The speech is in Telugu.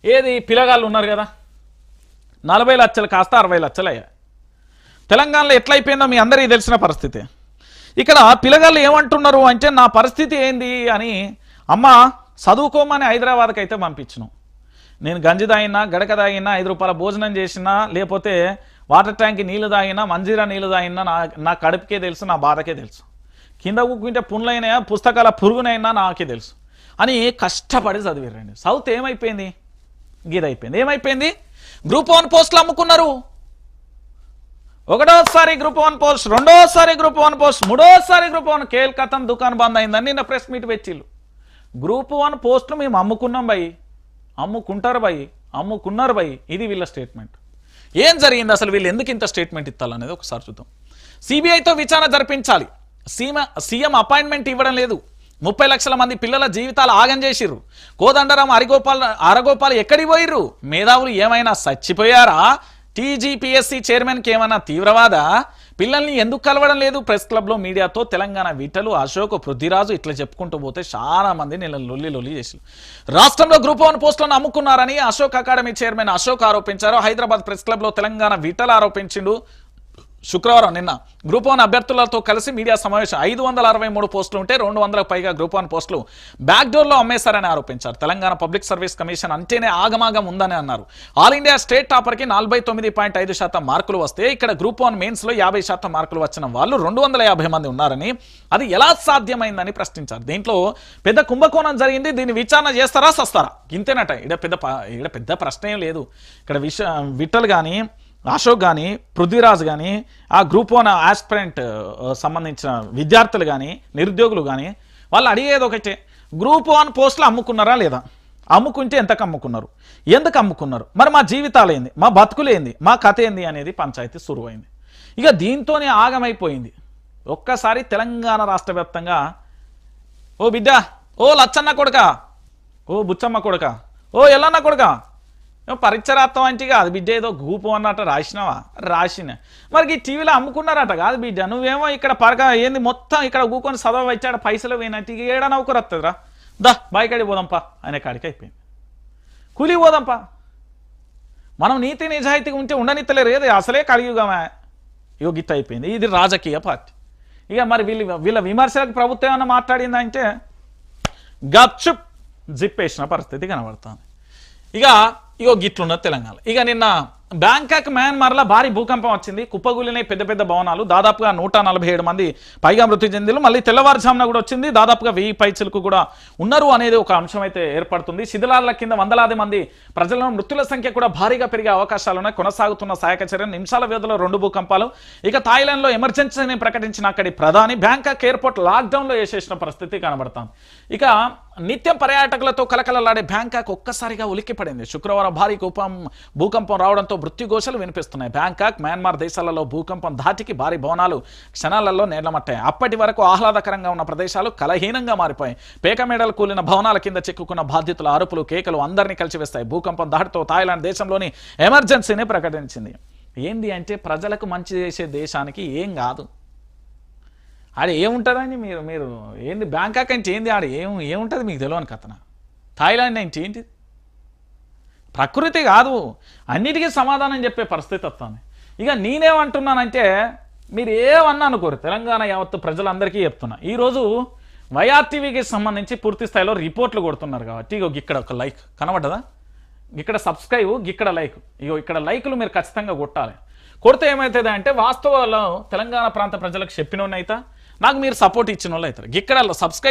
ఏది పిల్లగాళ్ళు ఉన్నారు కదా 40 లక్షలు కాస్త 60 లక్షలు అయ్యాయి. తెలంగాణలో ఎట్లయిపోయిందో మీ అందరికీ తెలిసిన పరిస్థితి. ఇక్కడ పిల్లగాళ్ళు ఏమంటున్నారు అంటే నా పరిస్థితి ఏంది అని అమ్మ చదువుకోమని హైదరాబాద్కి అయితే పంపించను. నేను గంజి తాగినా గడక తాగినా 5 రూపాయల భోజనం చేసినా లేకపోతే వాటర్ ట్యాంక్ నీళ్ళు తాగినా మంజీరా నీళ్ళు తాగినా నా కడుపుకే తెలుసు, నా బాధకే తెలుసు. కింద కూకుంటే పుండ్లైనా పుస్తకాల పురుగునైనా నాకే తెలుసు అని కష్టపడి చదివారండి. సౌత్ ఏమైపోయింది? గీదైపోయింది. ఏమైపోయింది? గ్రూప్ 1 పోస్టులు అమ్ముకున్నారు. ఒకటోసారి గ్రూప్ 1 పోస్ట్, రెండోసారి గ్రూప్ 1 పోస్ట్, మూడోసారి గ్రూప్ 1 కేల్కతం దుకాణం బంద్ అయిందని నిన్న ప్రెస్ మీట్ పెట్టిళ్ళు. గ్రూప్ 1 పోస్టులు మేము అమ్ముకున్నాం భయ్, అమ్ముకుంటారు భయ్, అమ్ముకున్నారు భయ్. ఇది వీళ్ళ స్టేట్మెంట్. ఏం జరిగింది అసలు? వీళ్ళు ఎందుకు ఇంత స్టేట్మెంట్ ఇస్తారనేది ఒకసారి చూద్దాం. సిబిఐతో విచారణ జరిపించాలి. సీఎం అపాయింట్మెంట్ ఇవ్వడం లేదు. 30 లక్షల మంది పిల్లల జీవితాలు ఆగం చేసిర్రు. కోదండరాం అరగోపాల్ ఎక్కడికి పోయిర్రు? మేధావులు ఏమైనా చచ్చిపోయారా? టీజీపీఎస్సీ చైర్మన్కి ఏమైనా తీవ్రవాద? పిల్లల్ని ఎందుకు కలవడం లేదు? ప్రెస్ క్లబ్లో మీడియాతో తెలంగాణ విటలు, అశోక్, పృథ్వీరాజు ఇట్లా చెప్పుకుంటూ పోతే చాలా మంది నేను లొల్లి చేసి రాష్ట్రంలో గ్రూప్ 1 పోస్టులను అమ్ముకున్నారని అశోక్ అకాడమీ చైర్మన్ అశోక్ ఆరోపించారు. హైదరాబాద్ ప్రెస్ క్లబ్లో తెలంగాణ విటలు ఆరోపించిండు. శుక్రవారం నిన్న గ్రూప్ 1 అభ్యర్థులతో కలిసి మీడియా సమావేశం. 563 పోస్టులు ఉంటే 200కు పైగా గ్రూప్ 1 పోస్టులు బ్యాక్డోర్లో అమ్మేశారని ఆరోపించారు. తెలంగాణ పబ్లిక్ సర్వీస్ కమిషన్ అంటేనే ఆగమాగం ఉందని అన్నారు. ఆల్ ఇండియా స్టేట్ టాపర్కి 49.5% మార్కులు వస్తే ఇక్కడ గ్రూప్ 1 మెయిన్స్లో 50% మార్కులు వచ్చిన వాళ్ళు 250 మంది ఉన్నారని, అది ఎలా సాధ్యమైందని ప్రశ్నించారు. దీంట్లో పెద్ద కుంభకోణం జరిగింది. దీన్ని విచారణ చేస్తారా సస్తారా? ఇంతేనట. ఇక్కడ పెద్ద ప్రశ్న ఏం లేదు. ఇక్కడ విఠల్ కానీ అశోక్ కానీ పృథ్వీరాజ్ కానీ ఆ గ్రూప్ 1 ఆస్పిరెంట్ సంబంధించిన విద్యార్థులు కానీ నిరుద్యోగులు కానీ వాళ్ళు అడిగేది ఒకటే, గ్రూప్ 1 పోస్టులు అమ్ముకున్నారా లేదా? అమ్ముకుంటే ఎంతకు అమ్ముకున్నారు? ఎందుకు అమ్ముకున్నారు? మరి మా జీవితాలు ఏంది, మా బతుకులు ఏంది, మా కథ ఏంది అనేది పంచాయతీ సురువైంది. ఇక దీంతోనే ఆగమైపోయింది. ఒక్కసారి తెలంగాణ రాష్ట్ర వ్యాప్తంగా ఓ బిడ్డ, ఓ లచ్చన్న కొడుక, ఓ బుచ్చమ్మ కొడుక, ఓ ఎల్లన్న కొడుక, పరీక్ష రాస్తాం అంటే కాదు బిడ్డ, ఏదో గ్రూప్ 1 అట రాసినావా? రాసిన మరి ఈ టీవీలో అమ్ముకున్నారట కాదు బిడ్డ. నువ్వేమో ఇక్కడ ఏంది మొత్తం ఇక్కడ కూకొని చదవ ఇచ్చాడ పైసలు పోయినట్టు ఏడా నౌకరు వస్తుందిరా, దా బాయికాడి పోదాంపా అనే కాడికి అయిపోయింది. కూలి పోదాంపా. మనం నీతి నిజాయితీగా ఉంటే ఉండనిత్తలేరు. ఏది అసలే కలియుగమా? ఇగో గిట్ట అయిపోయింది. ఇది రాజకీయ పార్టీ. ఇక మరి వీళ్ళ విమర్శలకు ప్రభుత్వం ఏమన్నా మాట్లాడిందంటే గప్చుప్ జిప్పేసిన పరిస్థితి కనబడుతుంది. ఇగో గిట్లున్న తెలంగాణ. ఇక నిన్న బ్యాంకాక్ మయన్మార్లో భారీ భూకంపం వచ్చింది. కుప్పగూలినాయి పెద్ద పెద్ద భవనాలు. దాదాపుగా 147 మంది పైగా మృతి చెందిలు. మళ్ళీ తెల్లవారుజామున కూడా వచ్చింది. దాదాపుగా 1000 పైచిలకు కూడా ఉన్నారు అనేది ఒక అంశం అయితే ఏర్పడుతుంది. శిథిలాల కింద వందలాది మంది ప్రజల మృతుల సంఖ్య కూడా భారీగా పెరిగే అవకాశాలున్నాయి. కొనసాగుతున్న సహాయక చర్యలు. నిమిషాల వ్యవధిలో 2 భూకంపాలు. ఇక థాయిలాండ్లో ఎమర్జెన్సీని ప్రకటించిన అక్కడి ప్రధాని బ్యాంకాక్ ఎయిర్పోర్ట్ లాక్డౌన్లో వేసేసిన పరిస్థితి కనబడుతుంది. ఇక నిత్యం పర్యాటకులతో కలకలలాడే బ్యాంకాక్ ఒక్కసారిగా ఉలిక్కిపడింది. శుక్రవారం భారీ భూకంపం రావడంతో మృత్యుఘోషలు వినిపిస్తున్నాయి. బ్యాంకాక్ మయన్మార్ దేశాలలో భూకంపం ధాటికి భారీ భవనాలు క్షణాలలో నేలమట్టాయి. అప్పటి వరకు ఆహ్లాదకరంగా ఉన్న ప్రదేశాలు కలహీనంగా మారిపోయాయి. పేకమేడలు కూలిన భవనాల కింద చిక్కుకున్న బాధితుల అరుపులు కేకలు అందరినీ కలిసివేస్తాయి. భూకంపం ధాటితో థాయిలాండ్ దేశంలోని ఎమర్జెన్సీని ప్రకటించింది. ఏంది అంటే ప్రజలకు మంచి చేసే దేశానికి ఏం కాదు. ఆడ ఏముంటుందని మీరు ఏంది బ్యాంకాక్ అంటే ఏంది, ఆడ ఏముంటుంది మీకు తెలియని కథన. థాయిలాండ్ అంటే ఏంటి? ప్రకృతి కాదు, అన్నిటికీ సమాధానం చెప్పే పరిస్థితి వస్తుంది. ఇక నేనేమంటున్నానంటే మీరు ఏమన్నా అనుకోరు, తెలంగాణ యావత్తు ప్రజలందరికీ చెప్తున్నా. ఈరోజు వైఆర్టీవీకి సంబంధించి పూర్తి స్థాయిలో రిపోర్ట్లు కొడుతున్నారు కాబట్టి ఇగో ఇక్కడ ఒక లైక్ కనబడ్డదా, ఇక్కడ సబ్స్క్రైబ్, ఇక్కడ లైక్, ఇగో ఇక్కడ లైకులు మీరు ఖచ్చితంగా కొట్టాలి. కొడితే ఏమవుతుంది అంటే వాస్తవాల్లో తెలంగాణ ప్రాంత ప్రజలకు చెప్పిన వాళ్ళు అయితే నాకు మీరు సపోర్ట్ ఇచ్చిన వాళ్ళు అవుతారు. ఇక్కడ సబ్స్క్రైబ్